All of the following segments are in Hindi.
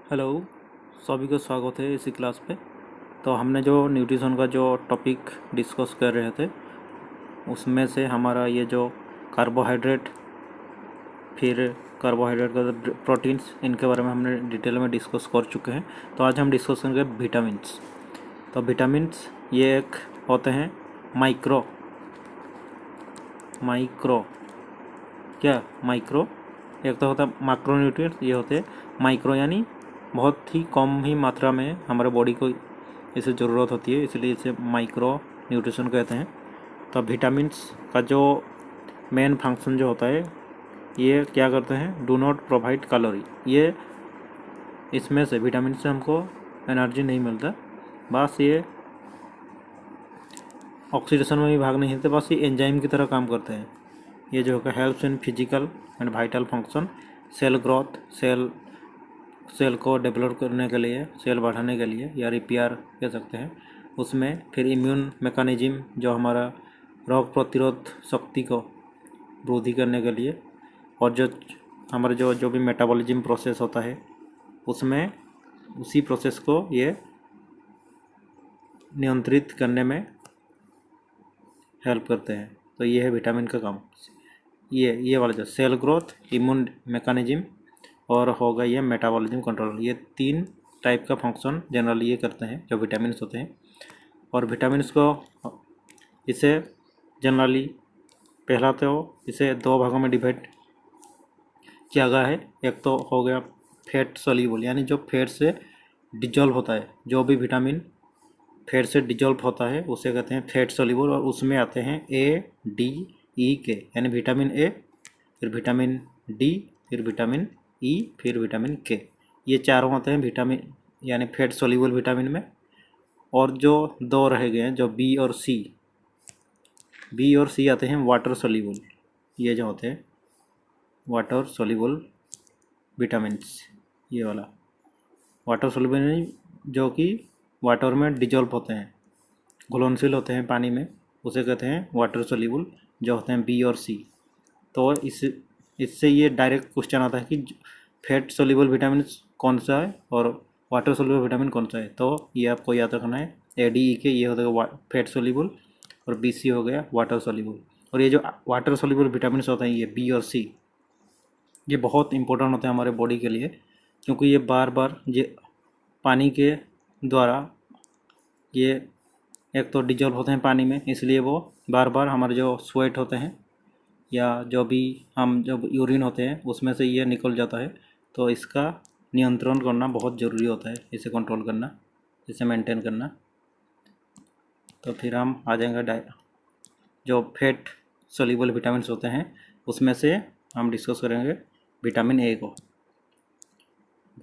हेलो। सभी को स्वागत है इसी क्लास पे। तो हमने जो न्यूट्रिशन का जो टॉपिक डिस्कस कर रहे थे उसमें से हमारा ये जो कार्बोहाइड्रेट, फिर कार्बोहाइड्रेट का प्रोटीन्स, इनके बारे में हमने डिटेल में डिस्कस कर चुके हैं। तो आज हम डिस्कस करेंगे विटामिन्स। तो विटामिन्स ये एक होते हैं माइक्रो माइक्रो क्या माइक्रो एक तो होता है मैक्रो न्यूट्रिएंट्स, ये होते हैं माइक्रो, यानी बहुत ही कम ही मात्रा में हमारे बॉडी को इसे ज़रूरत होती है, इसलिए इसे माइक्रो न्यूट्रिशन कहते हैं। तो विटामिन्स का जो मेन फंक्शन जो होता है, ये क्या करते हैं, डू नॉट प्रोवाइड कैलोरी। ये इसमें से विटामिन से हमको एनर्जी नहीं मिलता, बस ये ऑक्सीडेशन में भी भाग नहीं देते, बस ये एंजाइम की तरह काम करते हैं। ये जो है helps in physical and vital function, cell growth, cell को डेवलप करने के लिए, सेल बढ़ाने के लिए, या रिपेयर कह सकते हैं उसमें। फिर इम्यून मैकेनिज्म, जो हमारा रोग प्रतिरोध शक्ति को वृद्धि करने के लिए, और जो हमारा जो भी मेटाबॉलिज्म प्रोसेस होता है उसमें, उसी प्रोसेस को ये नियंत्रित करने में हेल्प करते हैं। तो ये है विटामिन का काम। ये वाला जो सेल ग्रोथ, इम्यून मैकेनिज्म और होगा ये मेटाबॉलिज्म कंट्रोल, ये तीन टाइप का फंक्शन जनरली ये करते हैं जो विटामिन्स होते हैं। और विटामिन्स को इसे जनरली पहला तो इसे दो भागों में डिवाइड किया गया है। एक तो हो गया फैट सोल्यूबल, यानी जो फैट से डिजॉल्व होता है, जो भी विटामिन फैट से डिजॉल्व होता है उसे कहते हैं फैट सोल्यूबल। और उसमें आते हैं ए, डी, ई, के, यानी विटामिन ए, फिर विटामिन डी, फिर विटामिन ई, फिर विटामिन के। ये चारों होते हैं विटामिन, यानी फैट सोल्यूबल विटामिन में। और जो दो रह गए हैं, जो बी और सी आते हैं वाटर सोल्यूबल। ये जो होते हैं वाटर सोल्यूबल विटामिन्स, ये वाला वाटर सोल्यूबल, जो कि वाटर में डिजॉल्व होते हैं, घुलनशील होते हैं पानी में, उसे कहते हैं वाटर सोल्यूबल, जो होते हैं बी और सी। तो इससे ये डायरेक्ट क्वेश्चन आता है कि फैट सोल्यूबल विटामिन कौन सा है और वाटर सोल्यूबल विटामिन कौन सा है। तो ये आपको याद रखना है, ए, डी, ई, के, ये हो गया फैट सोल्यूबल, और बी, सी हो गया वाटर सोल्यूबल। और ये जो वाटर सोल्यूबल विटामिन होते हैं, ये बी और सी, ये बहुत इंपॉर्टेंट होते हैं हमारे बॉडी के लिए, क्योंकि ये बार बार ये पानी के द्वारा ये एक तो डिजॉल्व होते हैं पानी में, इसलिए वो बार बार हमारे जो स्वेट होते हैं या जो भी हम जब यूरिन होते हैं उसमें से ये निकल जाता है। तो इसका नियंत्रण करना बहुत ज़रूरी होता है, इसे कंट्रोल करना, इसे मेंटेन करना। तो फिर हम आ जाएंगे जो फैट सोल्यूबल विटामिन्स होते हैं उसमें से हम डिस्कस करेंगे विटामिन ए को।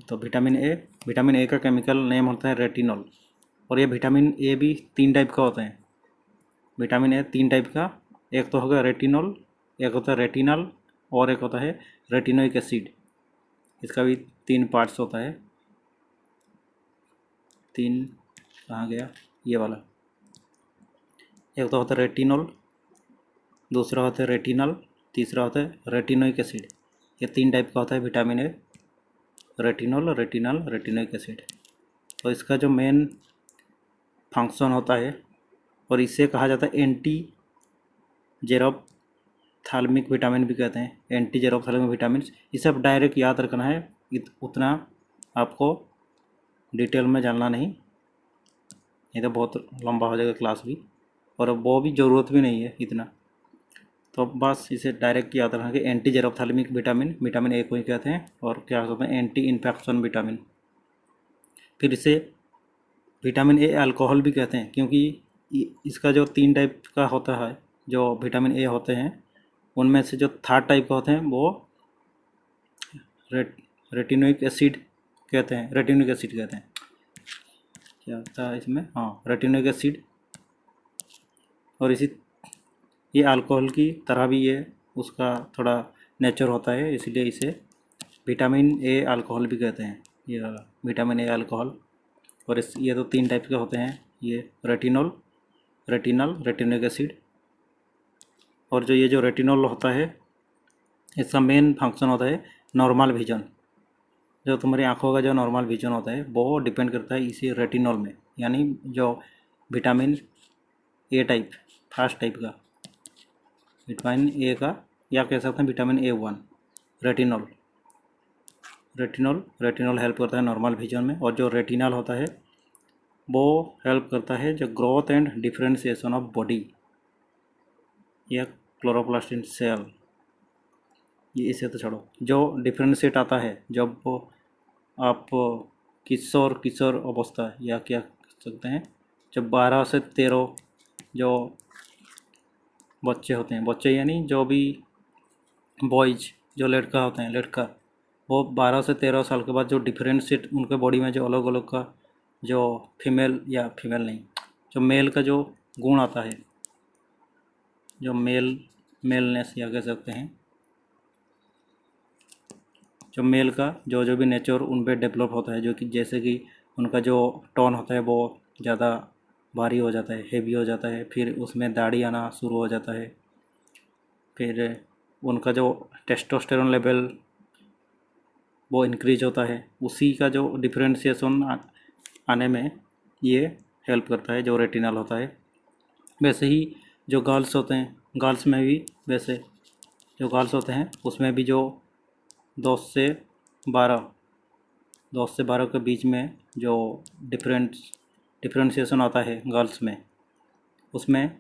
तो विटामिन ए का केमिकल नेम होता है रेटिनॉल। और ये विटामिन ए भी तीन टाइप का होता है। विटामिन ए तीन टाइप का, एक तो होगा रेटिनॉल, एक होता है रेटिनल, और एक होता है रेटिनोइक एसिड। इसका भी तीन पार्ट्स होता है। तीन कहाँ गया, ये वाला। एक तो होता है रेटिनॉल, दूसरा होता है रेटिनल, तीसरा होता है रेटिनोइक एसिड। ये तीन टाइप का होता है vitamin A, retinol, retinal, retinoic acid. तो इसका जो मेन फंक्शन होता है, और इसे कहा जाता है एंटी जेरोप्थाल्मिक विटामिन भी कहते हैं, एंटी जेरोप्थाल्मिक विटामिन। इसे अब डायरेक्ट याद रखना है, उतना आपको डिटेल में जानना नहीं, तो बहुत लंबा हो जाएगा क्लास भी, और वो भी ज़रूरत भी नहीं है इतना। तो बस इसे डायरेक्ट याद रखना कि एंटी जेरोप्थाल्मिक विटामिन, विटामिन ए को ही कहते हैं। और क्या कहते हैं, एंटी इन्फेक्शन विटामिन। फिर इसे विटामिन ए अल्कोहल भी कहते हैं, क्योंकि इसका जो तीन टाइप का होता है जो विटामिन ए होते हैं, उनमें से जो थर्ड टाइप का होते हैं वो रेटिनोइक एसिड कहते हैं, रेटिनोइक एसिड कहते हैं। क्या होता है इसमें, हाँ, रेटिनोइक एसिड। और इसी ये अल्कोहल की तरह भी ये उसका थोड़ा नेचर होता है, इसलिए इसे विटामिन ए अल्कोहल भी कहते हैं, ये वाला विटामिन ए अल्कोहल। और ये तो तीन टाइप के होते हैं, ये रेटिनॉल, रेटिनल, रेटिनोइक एसिड। और जो ये जो रेटिनॉल होता है, इसका मेन फंक्शन होता है नॉर्मल विजन। जो तुम्हारी आँखों का जो नॉर्मल विजन होता है वो डिपेंड करता है इसी रेटिनॉल में, यानी जो vitamin A type, first type का विटामिन ए का, या कह सकते हैं vitamin A1, retinol. Retinol help करता है नॉर्मल विजन में, और जो रेटिनॉल होता है वो हेल्प करता है जो growth and differentiation of body या क्लोरोप्लास्ट इन सेल। ये इसे तो छोड़ो, जो डिफरेंशिएट आता है जब आप किशोर अवस्था या क्या कह सकते हैं, जब 12 से 13 जो बच्चे होते हैं, बच्चे यानी जो भी बॉयज, जो लड़का होते हैं, लड़का, वो 12 से 13 साल के बाद जो डिफरेंशिएट उनके बॉडी में जो अलग अलग का जो फीमेल नहीं, जो मेल का जो गुण आता है, जो मेलनेस या कह सकते हैं, जो मेल का जो भी नेचर उन पर डेवलप होता है, जो कि जैसे कि उनका जो टोन होता है वो ज़्यादा भारी हो जाता है, हेवी हो जाता है, फिर उसमें दाढ़ी आना शुरू हो जाता है, फिर उनका जो टेस्टोस्टेरोन लेवल वो इंक्रीज होता है, उसी का जो डिफरेंशिएशन आने में ये हेल्प करता है जो रेटिनल होता है। वैसे ही जो गर्ल्स होते हैं, गर्ल्स में भी वैसे जो गर्ल्स होते हैं उसमें भी जो 10 से 12 के बीच में जो डिफरेंशिएशन आता है गर्ल्स में, उसमें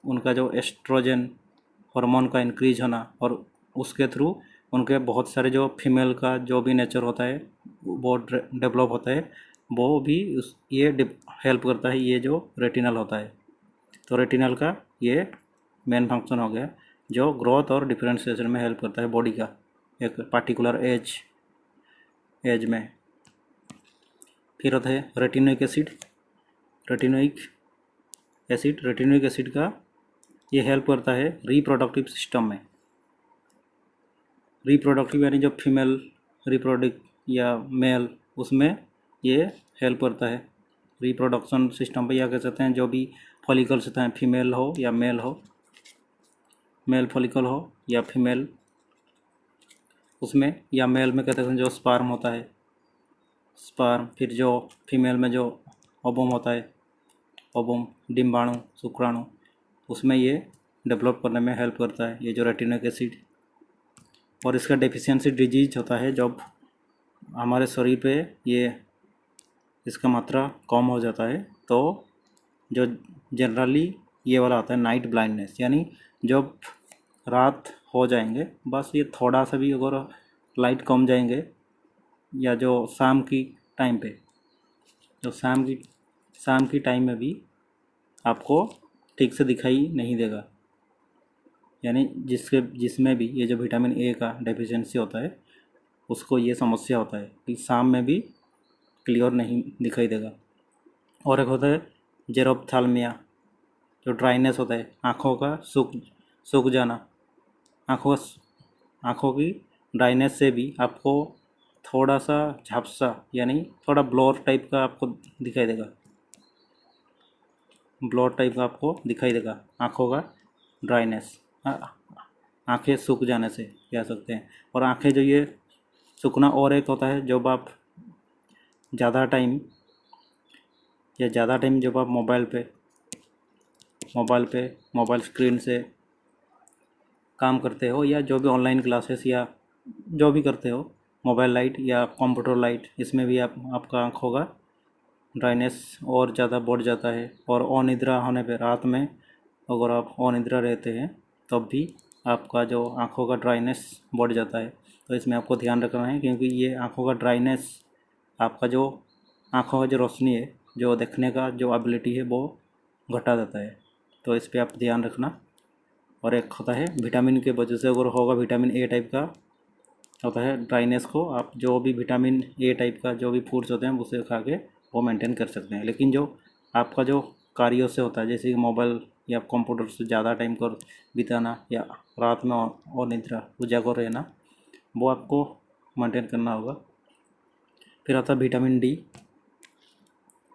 उनका जो एस्ट्रोजन हार्मोन का इंक्रीज होना, और उसके थ्रू उनके बहुत सारे जो फीमेल का जो भी नेचर होता है वो डेवलप होता है, वो भी ये हेल्प करता है, ये जो रेटिनल होता है। तो रेटिनल का ये मेन फंक्शन हो गया जो ग्रोथ और डिफरेंशिएशन में हेल्प करता है बॉडी का एक पार्टिकुलर एज में। फिर होता है रेटिनोइक एसिड। रेटिनोइक एसिड का ये हेल्प करता है रिप्रोडक्टिव सिस्टम में। रिप्रोडक्टिव यानी जो फीमेल रिप्रोडक्ट या मेल, उसमें ये हेल्प करता है रिप्रोडक्शन सिस्टम पे, या कह सकते हैं जो भी फॉलिकल्स होते हैं, फीमेल हो या मेल हो, मेल फॉलिकल हो या फीमेल, उसमें या मेल में कहते हैं जो स्पर्म होता है, स्पर्म, फिर जो फीमेल में जो ओवम होता है, ओवम, डिम्बाणु, शुक्राणु, उसमें ये डेवलप करने में हेल्प करता है ये जो रेटिनोइक एसिड। और इसका डेफिशिएंसी डिजीज होता है जब हमारे शरीर पे ये इसका मात्रा कम हो जाता है, तो जो जनरली ये वाला आता है नाइट ब्लाइंडनेस, यानी जब रात हो जाएंगे, बस ये थोड़ा सा भी अगर लाइट कम जाएंगे, या जो शाम की टाइम पे, जो शाम की टाइम में भी आपको ठीक से दिखाई नहीं देगा, यानी जिसमें भी ये जो विटामिन ए का डेफिशिएंसी होता है उसको ये समस्या होता है कि शाम में भी क्लियर नहीं दिखाई देगा। और एक होता है जेरोप्थाल्मिया, जो ड्राइनेस होता है, आँखों का सूख जाना, आँखों की ड्राइनेस से भी आपको थोड़ा सा झपसा यानी थोड़ा ब्लर टाइप का आपको दिखाई देगा, ब्लर टाइप का आपको दिखाई देगा, आँखों का ड्राइनेस, आँखें सूख जाने से कह सकते हैं। और आँखें जो ये सूखना, और एक होता है जब आप ज़्यादा टाइम जब आप मोबाइल स्क्रीन से काम करते हो, या जो भी ऑनलाइन क्लासेस या जो भी करते हो, मोबाइल लाइट या कंप्यूटर लाइट, इसमें भी आपका आँखों का ड्राइनेस और ज़्यादा बढ़ जाता है। और अनिद्रा होने पे, रात में अगर आप अनिद्रा रहते हैं तब भी आपका जो आँखों का ड्राइनेस बढ़ जाता है। तो इसमें आपको ध्यान रखना है, क्योंकि ये आँखों का ड्राइनेस आपका जो आँखों का जो रोशनी है, जो देखने का जो एबिलिटी है, वो घटा देता है। तो इस पर आप ध्यान रखना। और एक होता है विटामिन के वजह से अगर होगा, विटामिन ए टाइप का होता है ड्राइनेस को, आप जो भी विटामिन ए टाइप का जो भी फूड्स होते हैं उसे खा के वो मेंटेन कर सकते हैं। लेकिन जो आपका जो कार्यों से होता है, जैसे कि मोबाइल या कंप्यूटर से ज़्यादा टाइम कर बिताना, या रात में और निद्रा उजागर रहना, वो आपको मेंटेन करना होगा। फिर आता है विटामिन डी।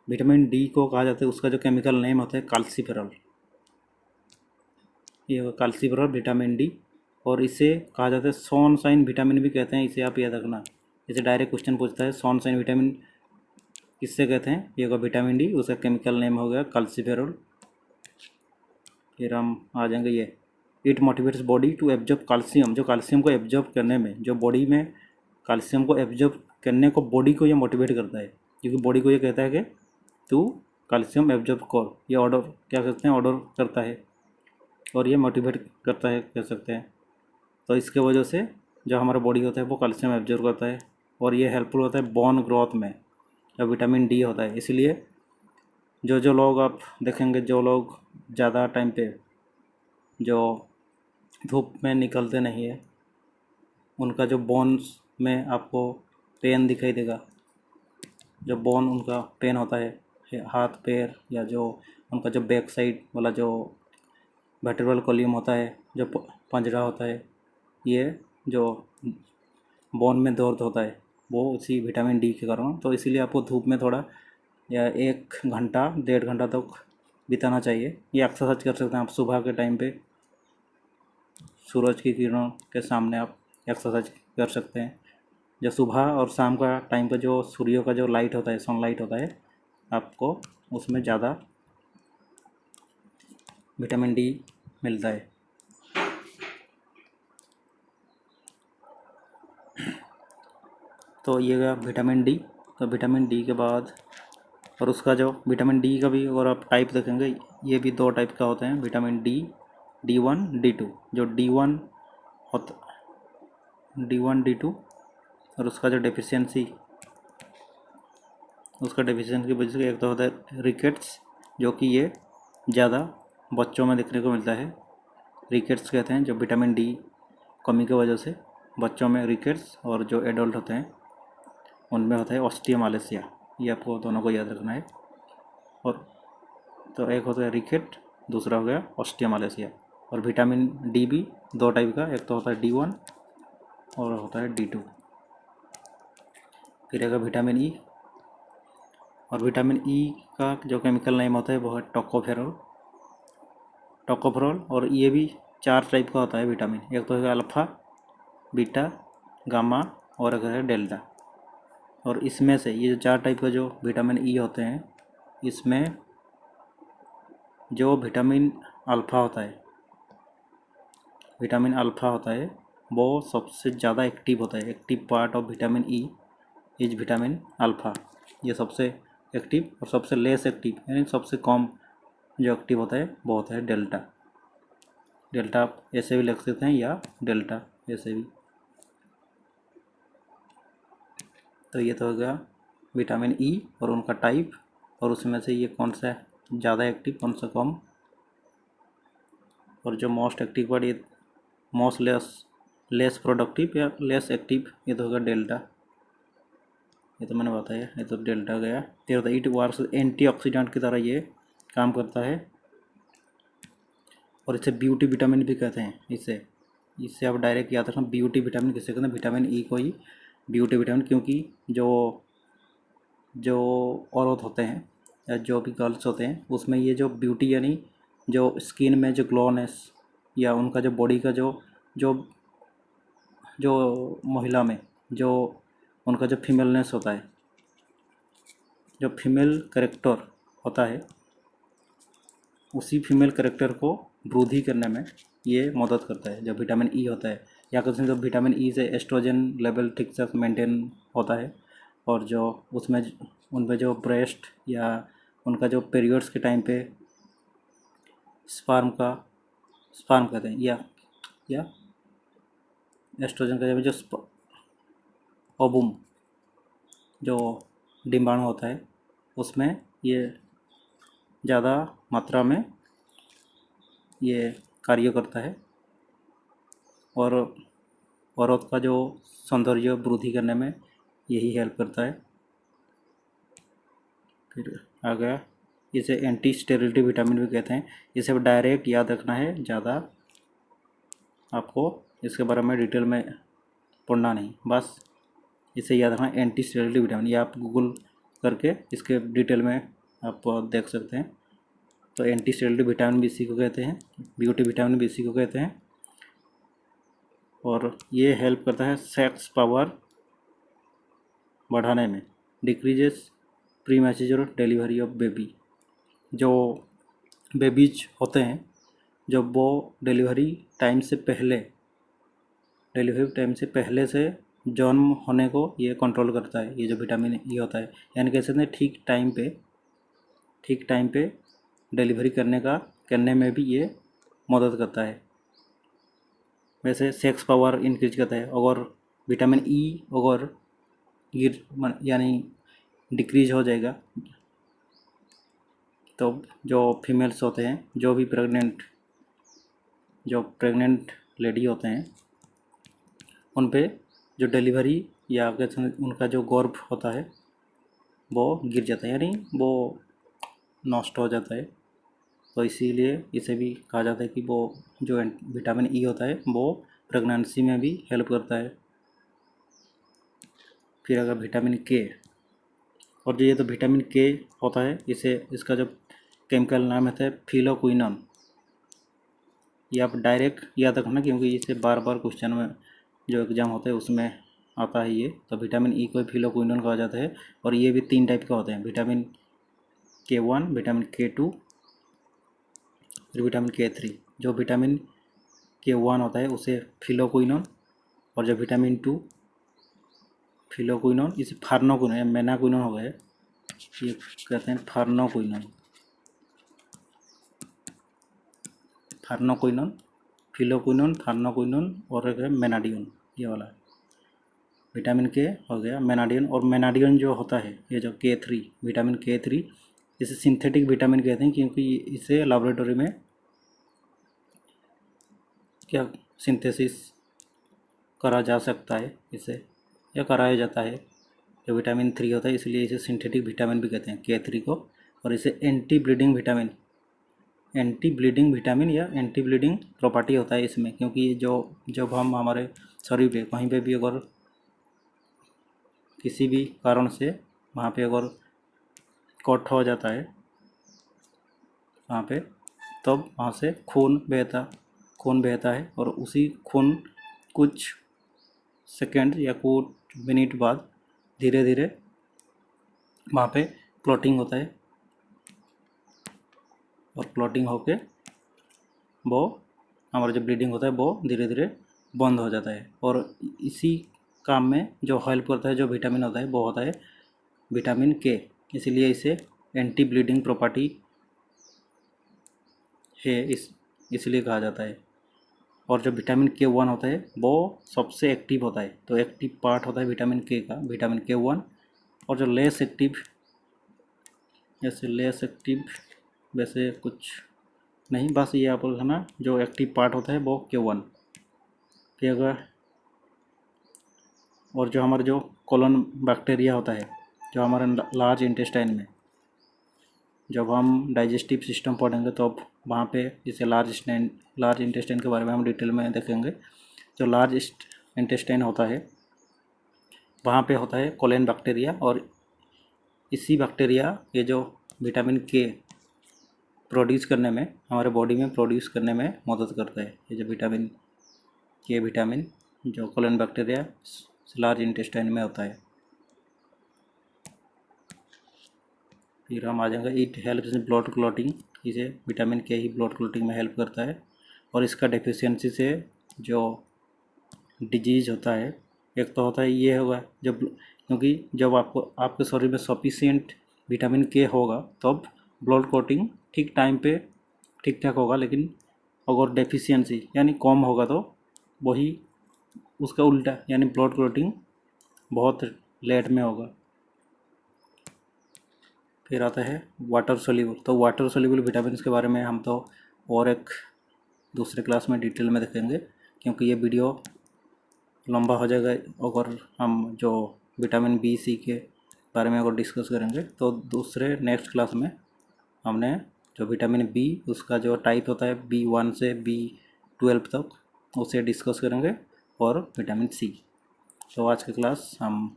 विटामिन डी को कहा जाता है, उसका जो केमिकल नेम होता है कैल्सिफेरॉल, ये कैल्सिफेरॉल विटामिन डी। और इसे कहा जाता है सनशाइन विटामिन भी कहते हैं, इसे आप याद रखना। जैसे डायरेक्ट क्वेश्चन पूछता है सनशाइन विटामिन किससे कहते हैं, ये होगा विटामिन डी, उसका केमिकल नेम हो गया कल्सीफेरोल। फिर हम आ जाएंगे ये it motivates body to absorb calcium, जो कैल्शियम को एब्जॉर्ब करने में, जो बॉडी में कैल्शियम को एब्जॉर्ब करने को बॉडी को ये मोटिवेट करता है, क्योंकि बॉडी को ये कहता है कि तू कैल्शियम एब्जॉर्ब कर, ये ऑर्डर क्या करते हैं, ऑर्डर करता है और ये मोटिवेट करता है कह सकते हैं। तो इसके वजह से जो हमारा बॉडी होता है वो कैल्शियम एब्जॉर्ब करता है और ये हेल्पफुल होता है बोन ग्रोथ में, जब विटामिन डी होता है। इसलिए जो लोग आप देखेंगे, जो लोग ज़्यादा टाइम पे जो धूप में निकलते नहीं है, उनका जो बोन्स में आपको पेन दिखाई देगा, जो बोन उनका पेन होता है हाथ पैर, या जो उनका जो बैक साइड वाला जो वर्टेब्रल कॉलम होता है, जो पंजरा होता है, ये जो बोन में दर्द होता है वो उसी विटामिन डी के कारण। तो इसीलिए आपको धूप में थोड़ा या 1 घंटा 1.5 घंटा तक बिताना चाहिए। ये एक्सरसाइज कर सकते हैं आप सुबह के टाइम पे, सूरज की किरणों के सामने आप एक्सरसाइज कर सकते हैं। जो सुबह और शाम का टाइम पर जो सूर्य का जो लाइट होता है, सनलाइट होता है, आपको उसमें ज़्यादा विटामिन डी मिलता है। तो ये गया विटामिन डी। तो विटामिन डी के बाद और उसका जो विटामिन डी का भी अगर आप टाइप देखेंगे, ये भी 2 टाइप का होते हैं विटामिन डी, D1 D2। जो D1 होता D1 D2 और उसका जो डेफिशिएंसी, उसका डेफिशिएंसी की वजह से एक तो होता है रिकेट्स, जो कि ये ज़्यादा बच्चों में देखने को मिलता है। रिकेट्स कहते हैं जो विटामिन डी कमी की वजह से बच्चों में रिकेट्स, और जो एडल्ट होते हैं उनमें होता है ऑस्टियोमालेशिया। ये आपको दोनों को याद रखना है। और तो एक होता है रिकेट, दूसरा हो गया ऑस्टियोमालेशिया। और विटामिन डी भी 2 टाइप का, एक तो होता है D1 और होता है D2। फिर आएगा विटामिन ई, और विटामिन ई का जो केमिकल नेम होता है वो है टोकोफेरोल। और ये भी 4 टाइप का होता है विटामिन, एक तो है अल्फ़ा, बीटा, गामा और एक है डेल्टा। और इसमें से ये जो 4 टाइप का जो विटामिन ई होते हैं, इसमें जो विटामिन अल्फ़ा होता है, विटामिन अल्फ़ा होता है वो सबसे ज़्यादा एक्टिव होता है। Active part of vitamin E is vitamin alpha. ये सबसे एक्टिव और सबसे लेस एक्टिव, यानी सबसे कम जो एक्टिव होता है वो होता है डेल्टा। डेल्टा आप ऐसे भी लिख सकते हैं या डेल्टा ऐसे भी। तो ये तो हो गया विटामिन ई और उनका टाइप, और उसमें से ये कौन सा ज़्यादा एक्टिव कौन सा कम, और जो मोस्ट एक्टिव पार्ट ये मोस्ट लेस प्रोडक्टिव या लेस एक्टिव, ये तो होगा डेल्टा। ये तो मैंने बताया, ये तो डेल्टा गया। फिर होता है इट वर्क्स एंटीऑक्सीडेंट की तरह ये काम करता है, और इसे ब्यूटी विटामिन भी कहते हैं। इससे आप डायरेक्ट याद रखना, ब्यूटी विटामिन किसे कहते हैं, विटामिन ई को ही ब्यूटी विटामिन, क्योंकि जो औरत होते हैं या जो भी गर्ल्स होते हैं, उसमें ये जो ब्यूटी यानी जो स्किन में जो ग्लोनेस, या उनका जो बॉडी का जो जो जो महिला में जो उनका जो फीमेलनेस होता है, जो फीमेल कैरेक्टर होता है, उसी फीमेल कैरेक्टर को वृद्धि करने में ये मदद करता है जो विटामिन ई होता है। या कहते हैं विटामिन ई से एस्ट्रोजन लेवल ठीक से मेंटेन होता है, और जो उसमें उनपे जो ब्रेस्ट या उनका जो पीरियड्स के टाइम पे स्पर्म कहते हैं, या एस्ट्रोजन का जो ओवम जो डिम्बाणु होता है, उसमें ये ज़्यादा मात्रा में ये कार्य करता है, और औरत का जो सौंदर्य वृद्धि करने में यही हेल्प करता है। फिर आ गया, इसे एंटी स्टेरिलिटी विटामिन भी कहते हैं। इसे डायरेक्ट याद रखना है, ज़्यादा आपको इसके बारे में डिटेल में पढ़ना नहीं, बस इसे याद रखना एंटी स्टेरिलिटी विटामिन। ये आप गूगल करके इसके डिटेल में आप देख सकते हैं। तो एंटी स्टेरिलिटी विटामिन भी इसी को कहते हैं, ब्यूटी विटामिन भी इसी को कहते हैं। और ये हेल्प करता है सेक्स पावर बढ़ाने में, decreases pre mature delivery of baby. जो बेबीज होते हैं जब वो डिलीवरी टाइम से पहले से जन्म होने को ये कंट्रोल करता है, ये जो विटामिन ई होता है। यानी कह सकते हैं ठीक टाइम पे डिलीवरी करने में भी ये मदद करता है। वैसे सेक्स पावर इंक्रीज करता है। अगर विटामिन ई अगर यानी डिक्रीज हो जाएगा तो जो फीमेल्स होते हैं, जो प्रेग्नेंट लेडी होते हैं, उन पे जो डिलीवरी या उनका जो गर्भ होता है वो गिर जाता है, यानी वो नष्ट हो जाता है। तो इसीलिए इसे भी कहा जाता है कि वो जो विटामिन ई होता है वो प्रेगनेंसी में भी हेल्प करता है। फिर अगर विटामिन के, और जो ये तो विटामिन के होता है, इसका जो केमिकल नाम है फिलोक्विनोन। ये आप डायरेक्ट याद रखना क्योंकि इसे बार बार क्वेश्चन में जो एग्ज़ाम होता है उसमें आता है ये। तो विटामिन ई को फिलोक्विनोन कहा जाता है। और ये भी 3 टाइप का होते हैं, विटामिन K1, विटामिन K2 और विटामिन K3। जो विटामिन K1 होता है उसे फिलोक्विनोन, और जो विटामिन 2 फिलोक्विनोन, इसे फार्नोक्विनोन या मेनाक्विनोन हो गया, ये कहते हैं फार्नोक्विनोन, फिलोक्विनोन, फार्नोक्विनोन और एक है मेनाडियन। ये वाला विटामिन के हो गया मेनाडियन। और मेनाडियन जो होता है, ये जो K3, विटामिन K3, इसे सिंथेटिक विटामिन कहते हैं क्योंकि इसे लैबोरेटरी में क्या सिंथेसिस करा जा सकता है इसे, या कराया जाता है। जो विटामिन 3 होता है इसलिए इसे सिंथेटिक विटामिन भी कहते हैं K3 को। और इसे एंटी ब्लीडिंग विटामिन या एंटी ब्लीडिंग प्रॉपर्टी होता है इसमें, क्योंकि ये जब हम हमारे शरीर पे कहीं पे भी अगर किसी भी कारण से वहाँ पे अगर कट हो जाता है वहाँ पे, तब वहाँ से खून बहता है और उसी खून कुछ सेकंड या कुछ मिनट बाद धीरे धीरे वहाँ पे क्लॉटिंग होता है, और क्लॉटिंग होके वो हमारा जो ब्लीडिंग होता है वो धीरे धीरे बंद हो जाता है। और इसी काम में जो हेल्प करता है जो विटामिन होता है वो होता है विटामिन के। इसीलिए इसे एंटी ब्लीडिंग प्रॉपर्टी है इसलिए कहा जाता है। और जो विटामिन K1 होता है वो सबसे एक्टिव होता है, तो एक्टिव पार्ट होता है विटामिन के का, विटामिन K1। और जो लेस एक्टिव वैसे कुछ नहीं, बस ये आप लिखना, जो एक्टिव पार्ट होता है वो K1। फिर अगर और जो हमारा जो कोलन बैक्टीरिया होता है जो हमारे लार्ज इंटेस्टाइन में, जब हम डाइजेस्टिव सिस्टम पढ़ेंगे तो अब वहाँ पे जैसे लार्ज इंटेस्टाइन के बारे में हम डिटेल में देखेंगे। जो लार्ज इंटेस्टाइन होता है वहाँ पे होता है कोलन बैक्टीरिया, और इसी बैक्टीरिया ये जो विटामिन के प्रोड्यूस करने में, हमारे बॉडी में प्रोड्यूस करने में मदद करता है। ये जो विटामिन जो कोलन बैक्टीरिया लार्ज इंटेस्टाइन में होता है। फिर हम आ जाएंगे it helps in blood clotting. इसे विटामिन के ही ब्लड क्लॉटिंग में हेल्प करता है। और इसका डेफिशिएंसी से जो डिजीज होता है, एक तो होता है ये होगा क्योंकि जब आपके शरीर में सफिशिएंट विटामिन के होगा तब ब्लड क्लॉटिंग ठीक टाइम पे ठीक ठाक होगा। लेकिन अगर डेफिशिएंसी यानी कम होगा तो वही उसका उल्टा, यानी ब्लड क्लॉटिंग बहुत लेट में होगा। फिर आता है वाटर सोल्यूबल। तो वाटर सोल्यूबल विटामिन के बारे में हम तो और एक दूसरे क्लास में डिटेल में देखेंगे, क्योंकि ये वीडियो लंबा हो जाएगा अगर हम जो विटामिन बी सी के बारे में अगर डिस्कस करेंगे। तो दूसरे नेक्स्ट क्लास में हमने जो विटामिन बी उसका जो टाइप होता है B1 से B12 तक उसे डिस्कस करेंगे, और विटामिन सी। तो आज की क्लास हम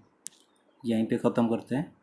यहीं पे ख़त्म करते हैं।